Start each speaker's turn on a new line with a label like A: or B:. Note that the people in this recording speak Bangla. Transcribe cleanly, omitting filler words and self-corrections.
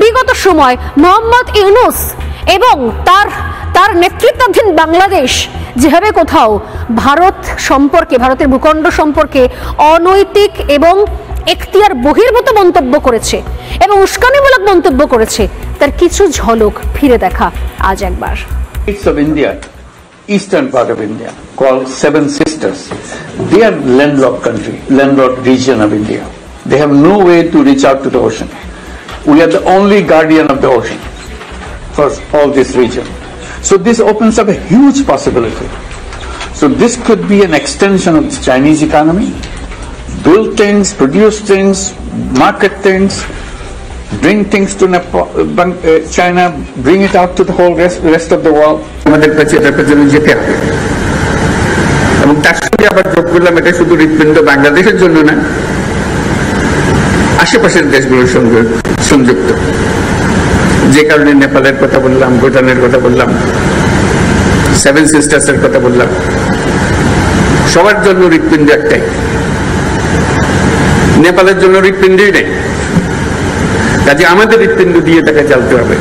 A: বিগত সময় মোহাম্মদ ইউনূস এবং তার নেতৃত্বাধীন বাংলাদেশ যেভাবে কোথাও ভারত সম্পর্কে, ভারতের ভূখণ্ড সম্পর্কে অনৈতিক এবং এখতিয়ার বহির্ভূত মন্তব্য করেছে এবং উস্কানিমূলক মন্তব্য করেছে, তার কিছু ঝলক ফিরে দেখা আজ একবার।
B: Of India, eastern part of India, called Seven Sisters, they are landlocked country, landlocked region of India. They have no way to reach out to the ocean. We are the only guardian of the ocean for all this region. So this opens up a huge possibility. So this could be an extension of the Chinese economy. Build things, produce things, market things, bring things to China, bring it out to the whole rest of the world. আমাদের পেছনে যেতে হবে এবং তার সঙ্গে আবার যোগ করলাম এটা শুধু হৃৎপিণ্ড বাংলাদেশের জন্য না, আশেপাশের দেশগুলোর সঙ্গে সংযুক্ত, যে কারণে নেপালের কথা বললাম, ভুটানের কথা বললাম, সেভেন সিস্টার্স এর কথা বললাম। সবার জন্য হৃৎপিণ্ড একটাই, নেপালের জন্য হৃৎপিণ্ডই নেই, কাজে আমাদের হৃৎপিণ্ড দিয়ে তাকে চালতে হবে।